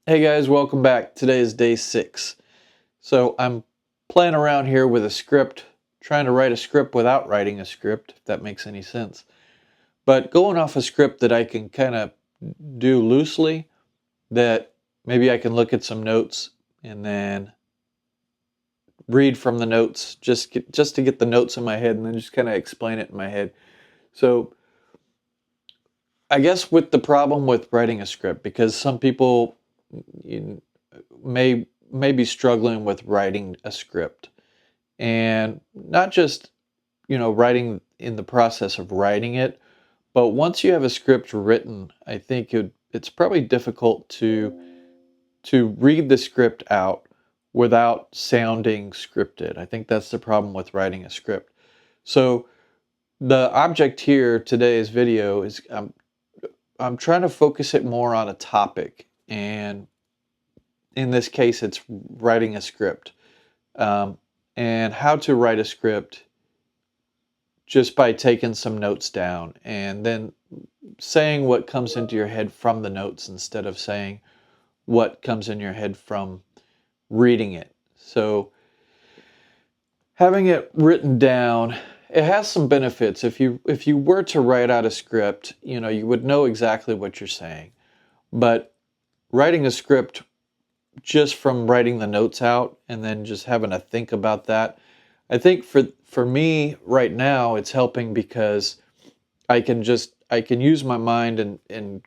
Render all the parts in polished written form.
Hey guys, welcome back. Today is day 6. So I'm playing around here with a script, trying to write a script without writing a script, if that makes any sense. But going off a script that I can kind of do loosely, that maybe I can look at some notes and then read from the notes, just to get the notes in my head and then just kind of explain it in my head. So I guess with the problem with writing a script, because some people you may be struggling with writing a script, and not just writing in the process of writing it, but once you have a script written, I think it's probably difficult to read the script out without sounding scripted. I think that's the problem with writing a script. So the object here, today's video, is I'm trying to focus it more on a topic, and in this case, it's writing a script, um, and how to write a script just by taking some notes down and then saying what comes into your head from the notes instead of saying what comes in your head from reading it. So having it written down, it has some benefits. If you were to write out a script, you would know exactly what you're saying. But writing a script just from writing the notes out and then just having to think about that, I think for me right now it's helping because I can use my mind and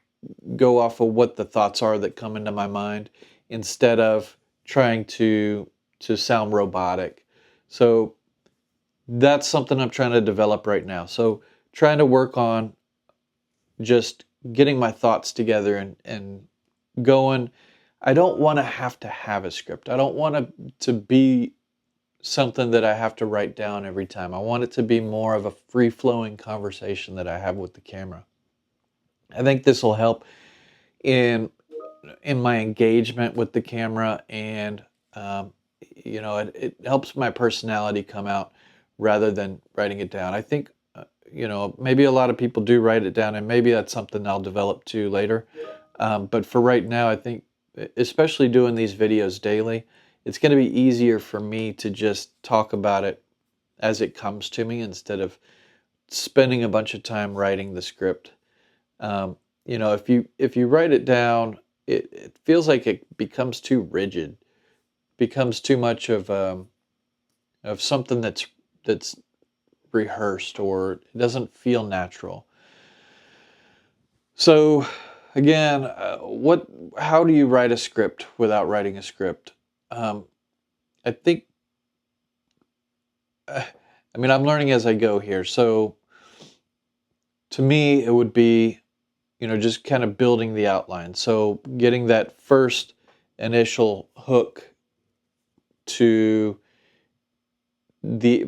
go off of what the thoughts are that come into my mind instead of trying to sound robotic. So that's something I'm trying to develop right now. So trying to work on just getting my thoughts together and going. I don't want to have a script. I don't want to be something that I have to write down every time. I want it to be more of a free-flowing conversation that I have with the camera. I think this will help in in my engagement with the camera, and um, it helps my personality come out rather than writing it down. I think maybe a lot of people do write it down, and maybe that's something I'll develop too later. But for right now, I think, especially doing these videos daily, it's going to be easier for me to just talk about it as it comes to me instead of spending a bunch of time writing the script. Um, if you write it down, it feels like it becomes too rigid, becomes too much of something that's rehearsed, or it doesn't feel natural. So again, what how do you write a script without writing a script? Um, I think I mean, I'm learning as I go here. So to me, it would be, just kind of building the outline. So getting that first initial hook to the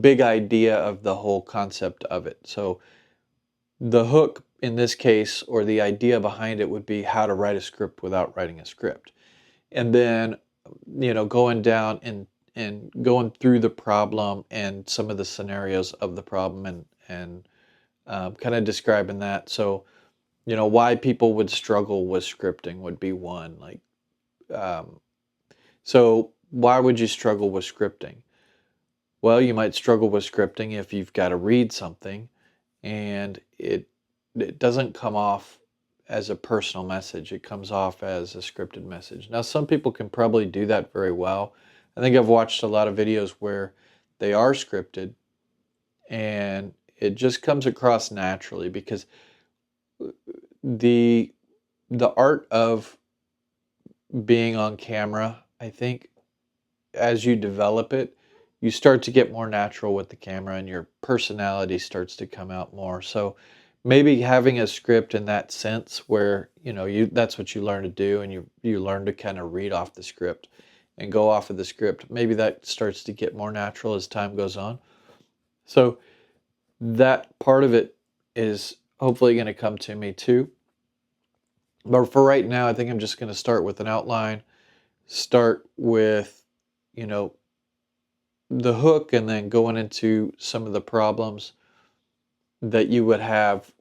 big idea of the whole concept of it. So the hook in this case, or the idea behind it, would be how to write a script without writing a script. And then, going down and going through the problem and some of the scenarios of the problem, and kind of describing that. So, why people would struggle with scripting would be one. Like, um, so why would you struggle with scripting? Well, you might struggle with scripting if you've got to read something and it doesn't come off as a personal message. It comes off as a scripted message. Now, some people can probably do that very well. I think I've watched a lot of videos where they are scripted and it just comes across naturally, because the the art of being on camera, I think, as you develop it, you start to get more natural with the camera and your personality starts to come out more. So maybe having a script in that sense, where, you that's what you learn to do, and you learn to kind of read off the script and go off of the script. Maybe that starts to get more natural as time goes on. So that part of it is hopefully going to come to me too. But for right now, I think I'm just going to start with an outline, start with, you know, the hook, and then going into some of the problems that you would have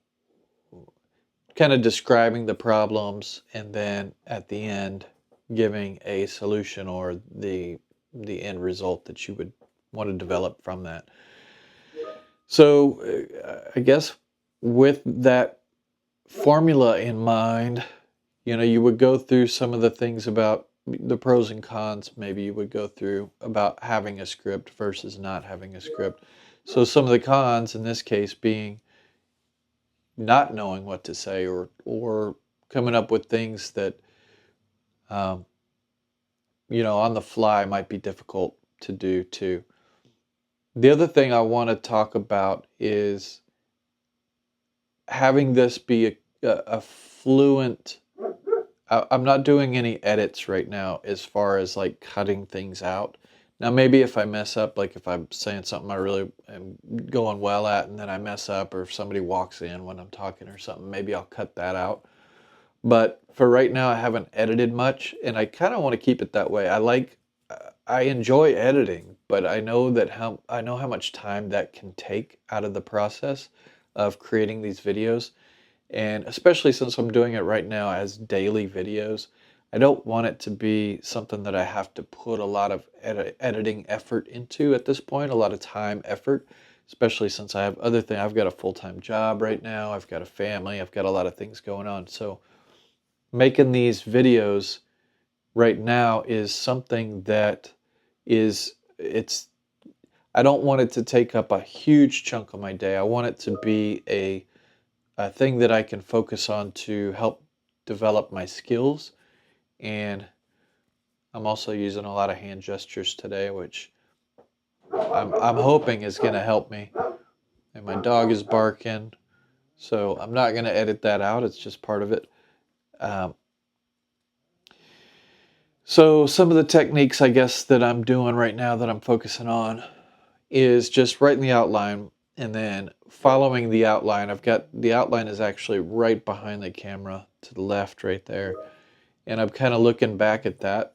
kind of describing the problems, and then at the end giving a solution or the end result that you would want to develop from that. So I guess with that formula in mind, you would go through some of the things about the pros and cons. Maybe you would go through about having a script versus not having a script. So some of the cons in this case being not knowing what to say, or coming up with things that um, on the fly might be difficult to do too. The other thing I want to talk about is having this be a fluent. I'm not doing any edits right now as far as like cutting things out. Now maybe if I mess up, like if I'm saying something I really am going well at and then I mess up, or if somebody walks in when I'm talking or something, maybe I'll cut that out. But for right now, I haven't edited much, and I kind of want to keep it that way. I enjoy editing, but I know how much time that can take out of the process of creating these videos. And especially since I'm doing it right now as daily videos, I don't want it to be something that I have to put a lot of editing effort into at this point, a lot of time, effort, especially since I have other things. I've got a full-time job right now, I've got a family, I've got a lot of things going on. So making these videos right now is something that it's I don't want it to take up a huge chunk of my day. I want it to be a thing that I can focus on to help develop my skills. And I'm also using a lot of hand gestures today, which I'm hoping is going to help me. And my dog is barking, so I'm not going to edit that out. It's just part of it. Um, so some of the techniques, I guess, that I'm doing right now that I'm focusing on is just writing the outline and then following the outline. I've got the outline is actually right behind the camera to the left right there. And I'm kind of looking back at that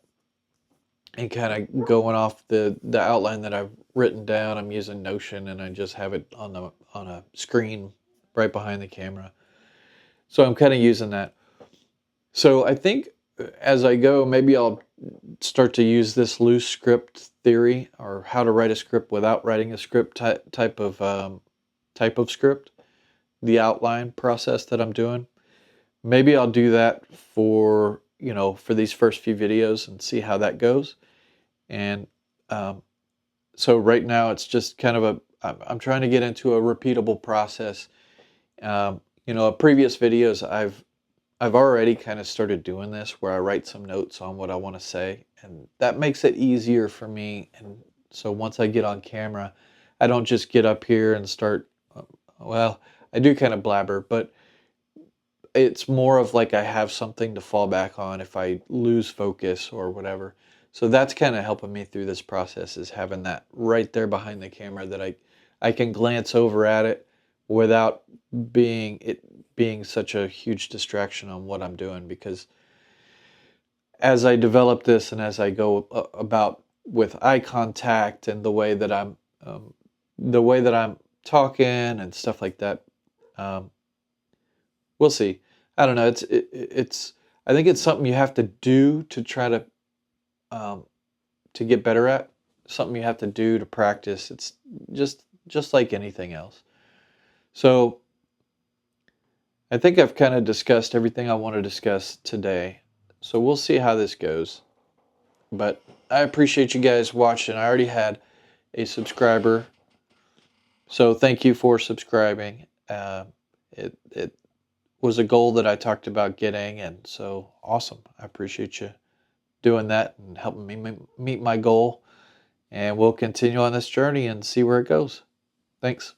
and kind of going off the outline that I've written down. I'm using Notion, and I just have it on a screen right behind the camera. So I'm kind of using that. So I think as I go, maybe I'll start to use this loose script theory, or how to write a script without writing a script type of script, the outline process that I'm doing. Maybe I'll do that for for these first few videos and see how that goes. And so right now it's just kind of I'm trying to get into a repeatable process. Previous videos I've already kind of started doing this, where I write some notes on what I want to say, and that makes it easier for me. And so once I get on camera, I don't just get up here and start, well, I do kind of blabber, but it's more of like I have something to fall back on if I lose focus or whatever. So that's kind of helping me through this process, is having that right there behind the camera that I can glance over at it without being such a huge distraction on what I'm doing. Because as I develop this and as I go about with eye contact and the way that I'm talking and stuff like that, um, we'll see. I don't know. It's I think it's something you have to do to try um, to get better at. Something you have to do to practice. It's just like anything else. So I think I've kind of discussed everything I want to discuss today. So we'll see how this goes. But I appreciate you guys watching. I already had a subscriber, so thank you for subscribing. It was a goal that I talked about getting, and so awesome. I appreciate you doing that and helping me meet my goal. And we'll continue on this journey and see where it goes. Thanks.